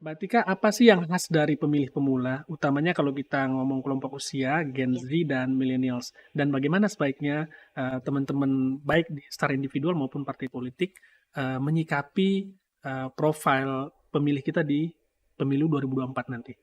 Mbak Tika, apa sih yang khas dari pemilih pemula, utamanya kalau kita ngomong kelompok usia Gen Ya. Z dan millennials, dan bagaimana sebaiknya teman-teman baik secara individual maupun partai politik menyikapi profil pemilih kita di pemilu 2024 nanti?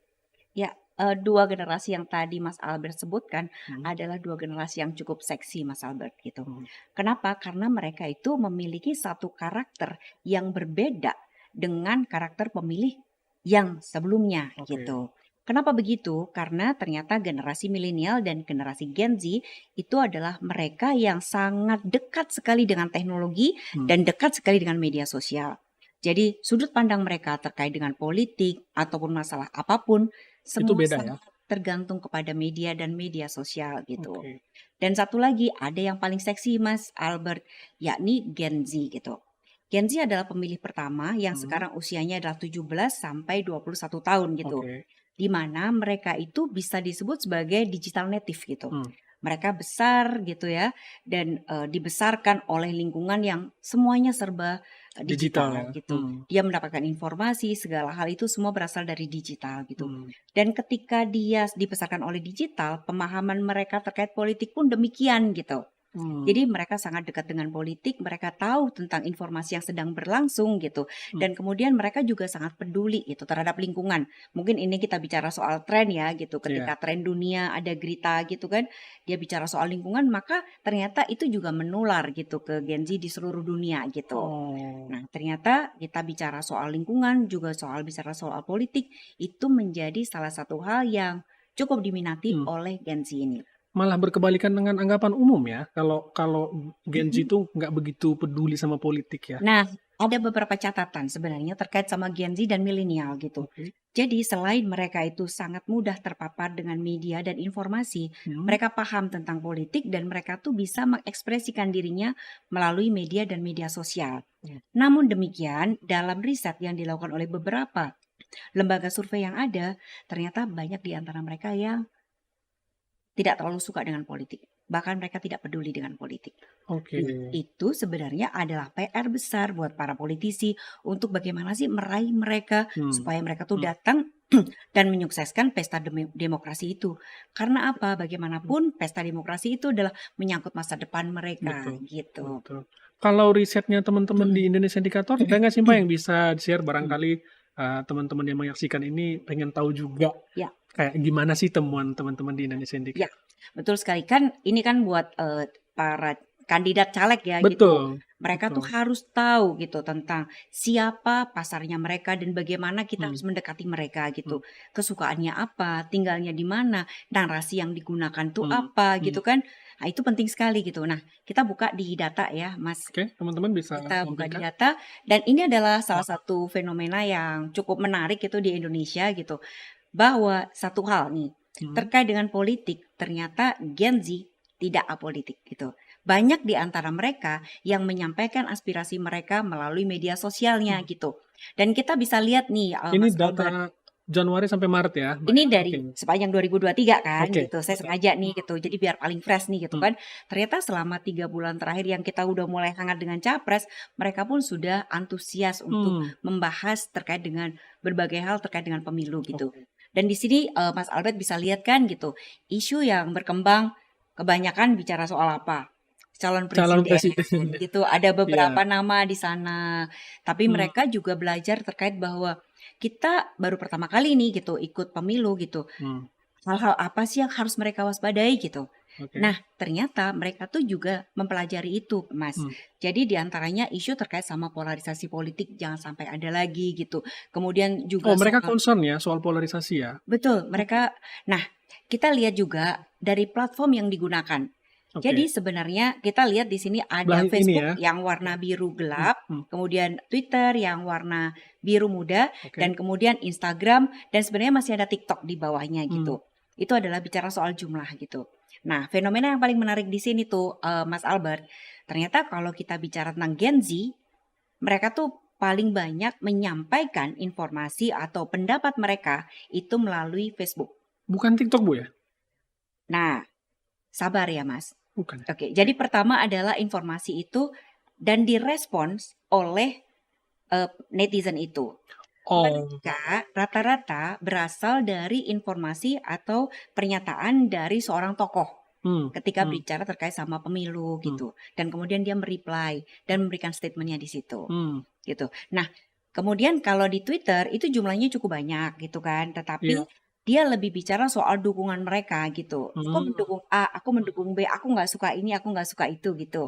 Ya, dua generasi yang tadi Mas Albert sebutkan Hmm. adalah dua generasi yang cukup seksi, Mas Albert, gitu. Hmm. Kenapa? Karena mereka itu memiliki satu karakter yang berbeda dengan karakter pemilih yang sebelumnya, Oke. gitu. Kenapa begitu? Karena ternyata generasi milenial dan generasi Gen Z itu adalah mereka yang sangat dekat sekali dengan teknologi dan dekat sekali dengan media sosial. Jadi sudut pandang mereka terkait dengan politik ataupun masalah apapun Itu semua beda ya? sangat tergantung kepada media dan media sosial gitu. Oke. Dan satu lagi ada yang paling seksi Mas Albert, yakni Gen Z gitu. Gen Z adalah pemilih pertama yang Hmm. sekarang usianya adalah 17 sampai 21 tahun gitu. Oke. Di mana mereka itu bisa disebut sebagai digital native gitu. Hmm. Mereka besar gitu ya dan dibesarkan oleh lingkungan yang semuanya serba Digital ya? digital gitu. Hmm. Dia mendapatkan informasi, segala hal itu semua berasal dari digital gitu. Hmm. Dan ketika dia dibesarkan oleh digital, pemahaman mereka terkait politik pun demikian gitu. Hmm. Jadi mereka sangat dekat dengan politik, mereka tahu tentang informasi yang sedang berlangsung gitu. Hmm. Dan kemudian mereka juga sangat peduli gitu terhadap lingkungan. Mungkin ini kita bicara soal tren ya gitu. Ketika Iya. tren dunia ada Greta gitu kan, dia bicara soal lingkungan, maka ternyata itu juga menular gitu ke Gen Z di seluruh dunia gitu. Oh. Nah, ternyata kita bicara soal lingkungan, juga bicara soal politik, itu menjadi salah satu hal yang cukup diminati Hmm. oleh Gen Z ini. Malah berkebalikan dengan anggapan umum ya, kalau Gen Z itu nggak begitu peduli sama politik ya. Nah, ada beberapa catatan sebenarnya terkait sama Gen Z dan milenial gitu. Oke. Jadi selain mereka itu sangat mudah terpapar dengan media dan informasi, Hmm. mereka paham tentang politik dan mereka tuh bisa mengekspresikan dirinya melalui media dan media sosial. Hmm. Namun demikian, dalam riset yang dilakukan oleh beberapa lembaga survei yang ada, ternyata banyak di antara mereka yang tidak terlalu suka dengan politik. Bahkan mereka tidak peduli dengan politik. Oke. Nah, itu sebenarnya adalah PR besar buat para politisi untuk bagaimana sih meraih mereka Hmm. supaya mereka tuh Hmm. datang dan menyukseskan pesta demokrasi itu. Karena apa? Bagaimanapun pesta demokrasi itu adalah menyangkut masa depan mereka Betul. gitu. Betul. Kalau risetnya teman-teman di Indonesia Indikator, ada nggak sih Mbak yang bisa share barangkali teman-teman yang menyaksikan ini pengen tahu juga Ya. kayak gimana sih temuan teman-teman di Indonesia Indikator? Ya, betul sekali kan ini kan buat para kandidat caleg ya gitu. Betul. Mereka tuh Betul. harus tahu gitu tentang siapa pasarnya mereka dan bagaimana kita harus Hmm. mendekati mereka Hmm. gitu. Kesukaannya apa, tinggalnya di mana, narasi yang digunakan tuh Hmm. apa Hmm. gitu kan. Nah, itu penting sekali gitu. Nah, kita buka di data ya, Mas. Oke, teman-teman bisa Kita buka di tampilkan. data dan ini adalah salah satu fenomena yang cukup menarik itu di Indonesia gitu. Bahwa satu hal nih, Hmm. terkait dengan politik, ternyata Gen Z tidak apolitik gitu. Banyak di antara mereka yang menyampaikan aspirasi mereka melalui media sosialnya gitu. Dan kita bisa lihat nih Ini Mas Albert, data Januari sampai Maret ya, Mbak ini ya? dari Oke. sepanjang 2023 kan Oke. gitu. Saya sengaja nih gitu. Jadi biar paling fresh nih gitu Hmm. kan. Ternyata selama 3 bulan terakhir yang kita udah mulai hangat dengan Capres, mereka pun sudah antusias untuk Hmm. membahas terkait dengan berbagai hal terkait dengan pemilu gitu. Oke. Dan di sini Mas Albert bisa lihat kan gitu. Isu yang berkembang kebanyakan bicara soal apa? Calon Calon presiden presiden. gitu. Ada Iya. beberapa nama di sana. Tapi Hmm. mereka juga belajar terkait bahwa kita baru pertama kali nih gitu ikut pemilu gitu. Hmm. Hal-hal apa sih yang harus mereka waspadai gitu. Oke. Nah, ternyata mereka tuh juga mempelajari itu, Mas. Hmm. Jadi diantaranya isu terkait sama polarisasi politik jangan sampai ada lagi gitu. Kemudian juga Oh, mereka soal concern ya soal polarisasi ya? betul, Oke. mereka. Nah, kita lihat juga dari platform yang digunakan. Jadi Oke. sebenarnya kita lihat di sini ada Sebelah ini Facebook ya. yang warna biru Hmm. gelap, Hmm. kemudian Twitter yang warna biru muda, Oke. dan kemudian Instagram, dan sebenarnya masih ada TikTok di bawahnya Hmm. gitu. Itu adalah bicara soal jumlah gitu. Nah, fenomena yang paling menarik di sini tuh Mas Albert, ternyata kalau kita bicara tentang Gen Z, mereka tuh paling banyak menyampaikan informasi atau pendapat mereka itu melalui Facebook. Bukan TikTok, Bu ya? Nah, sabar ya Mas. Bukan. Oke, jadi pertama adalah informasi itu dan direspons oleh netizen itu. Oh, Mereka rata-rata berasal dari informasi atau pernyataan dari seorang tokoh ketika bicara terkait sama pemilu gitu, dan kemudian dia mereply dan memberikan statementnya di situ gitu. Nah, kemudian kalau di Twitter itu jumlahnya cukup banyak gitu kan, tetapi Iya. dia lebih bicara soal dukungan mereka gitu. Aku mendukung A, aku mendukung B, aku nggak suka ini, aku nggak suka itu gitu.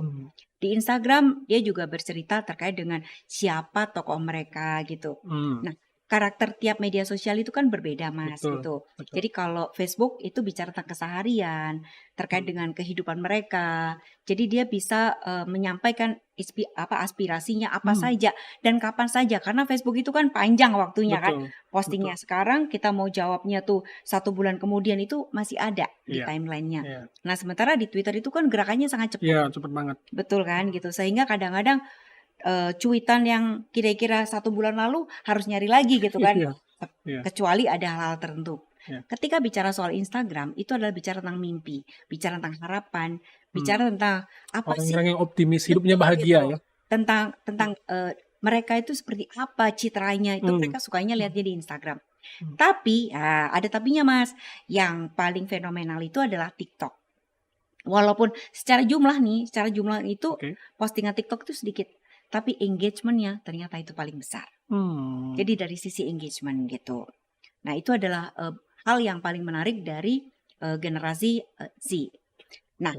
Di Instagram dia juga bercerita terkait dengan siapa tokoh mereka gitu. Nah, karakter tiap media sosial itu kan berbeda, Mas, Betul, gitu. betul. Jadi kalau Facebook itu bicara tentang keseharian, terkait dengan kehidupan mereka. Jadi dia bisa menyampaikan aspirasinya apa saja dan kapan saja, karena Facebook itu kan panjang waktunya kan Betul, postingnya. betul. Sekarang kita mau jawabnya tuh 1 bulan kemudian itu masih ada di Iya, timelinenya. iya. Nah, sementara di Twitter itu kan gerakannya sangat cepat. Iya, cepet banget. Betul kan gitu, sehingga kadang-kadang cuitan yang kira-kira 1 bulan lalu harus nyari lagi gitu kan, Iya, iya, kecuali ada hal-hal tertentu. iya. Ketika bicara soal Instagram itu adalah bicara tentang mimpi, bicara tentang harapan, bicara tentang apa sih, Orang-orang yang optimis, hidupnya betul bahagia gitu, ya. tentang mereka itu seperti apa citranya, itu mereka sukanya lihatnya di Instagram. Tapi ada tapinya, Mas, yang paling fenomenal itu adalah TikTok. Walaupun secara jumlah itu Oke. postingan TikTok itu sedikit, tapi engagement-nya ternyata itu paling besar. Jadi dari sisi engagement gitu. Nah, itu adalah hal yang paling menarik dari generasi Z. Nah,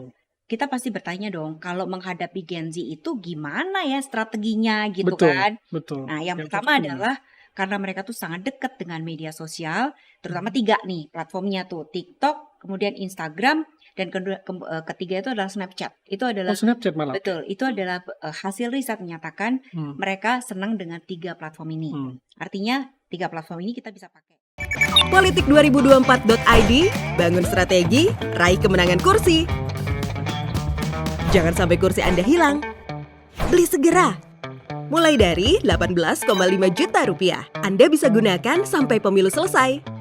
kita pasti bertanya dong, kalau menghadapi Gen Z itu gimana ya strateginya gitu Betul, kan? betul. Nah, yang Yang pertama pasti gimana? adalah karena mereka tuh sangat dekat dengan media sosial, terutama 3 nih platformnya tuh, TikTok, kemudian Instagram, dan ketiga itu adalah Snapchat. Itu adalah Oh, Snapchat malah. betul, itu adalah hasil riset menyatakan mereka senang dengan 3 platform ini. Artinya 3 platform ini kita bisa pakai. Politik2024.id, bangun strategi, raih kemenangan kursi. Jangan sampai kursi Anda hilang. Beli segera. Mulai dari 18,5 juta rupiah. Anda bisa gunakan sampai pemilu selesai.